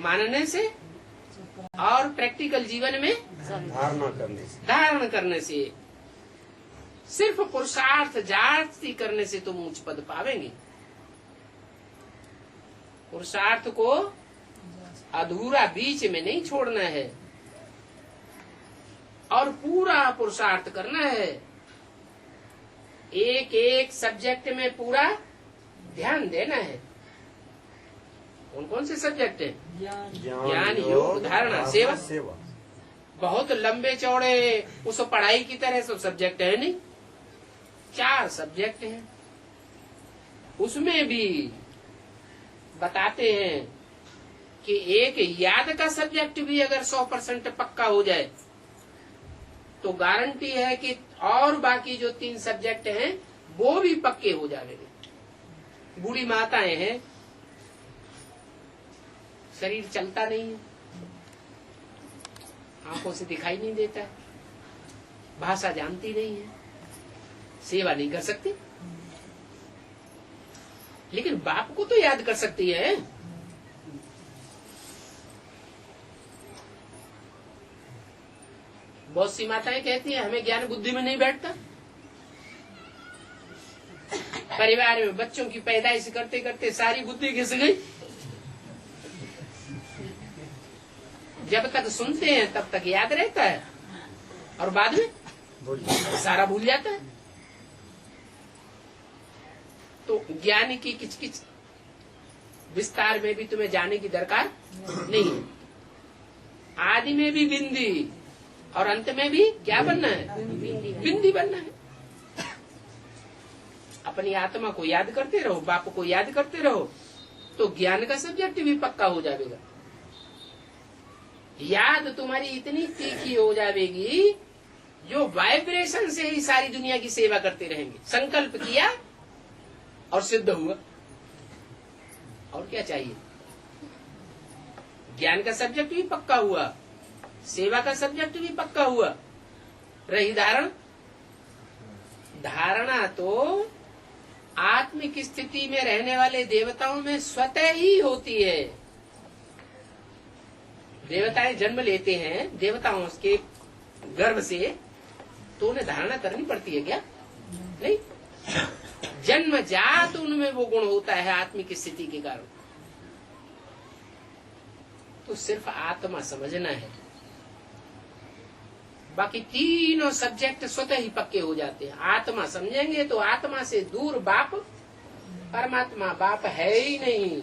मानने से और प्रैक्टिकल जीवन में धारण करने से। सिर्फ पुरुषार्थ जाति करने से तुम उच्च पद पावेंगे। पुरुषार्थ को अधूरा बीच में नहीं छोड़ना है और पूरा पुरुषार्थ करना है। एक एक सब्जेक्ट में पूरा ध्यान देना है। कौन कौन से सब्जेक्ट है? ज्ञान, योग, धारणा, सेवा। बहुत लंबे चौड़े उस पढ़ाई की तरह सब सब्जेक्ट है नहीं, 4 सब्जेक्ट हैं। उसमें भी बताते हैं कि एक याद का सब्जेक्ट भी अगर 100% पक्का हो जाए तो गारंटी है कि और बाकी जो 3 सब्जेक्ट हैं वो भी पक्के हो जाएंगे। बूढ़ी माताएं हैं, शरीर चलता नहीं है, आंखों से दिखाई नहीं देता है, भाषा जानती नहीं है, सेवा नहीं कर सकती, लेकिन बाप को तो याद कर सकती है। बहुत सी माताएं कहती हैं हमें ज्ञान बुद्धि में नहीं बैठता। परिवार में बच्चों की पैदाइश करते करते सारी बुद्धि घिस गई। जब तक सुनते हैं तब तक याद रहता है और बाद में सारा भूल जाता है। तो ज्ञान की किच विस्तार में भी तुम्हें जाने की दरकार नहीं है। आदि में भी बिंदी और अंत में भी क्या बनना है? बिंदी बनना है। अपनी आत्मा को याद करते रहो, बाप को याद करते रहो, तो ज्ञान का सब्जेक्ट भी पक्का हो जाएगा। याद तुम्हारी इतनी तीखी हो जाएगी जो वाइब्रेशन से ही सारी दुनिया की सेवा करते रहेंगे। संकल्प किया और सिद्ध हुआ, और क्या चाहिए? ज्ञान का सब्जेक्ट भी पक्का हुआ, सेवा का सब्जेक्ट भी पक्का हुआ। रही धारणा तो आत्मिक स्थिति में रहने वाले देवताओं में स्वतः ही होती है। देवताएं जन्म लेते हैं देवताओं के गर्भ से, तो उन्हें धारणा करनी पड़ती है क्या? नहीं, जन्मजात उनमें वो गुण होता है आत्मिक स्थिति के कारण। तो सिर्फ आत्मा समझना है, बाकी तीनों सब्जेक्ट स्वतः ही पक्के हो जाते हैं। आत्मा समझेंगे तो आत्मा से दूर बाप परमात्मा बाप है ही नहीं।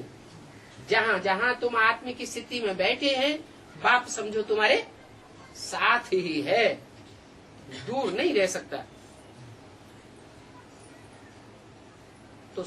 जहां जहां तुम आत्मिक स्थिति में बैठे हैं बाप समझो तुम्हारे साथ ही है, दूर नहीं रह सकता। तो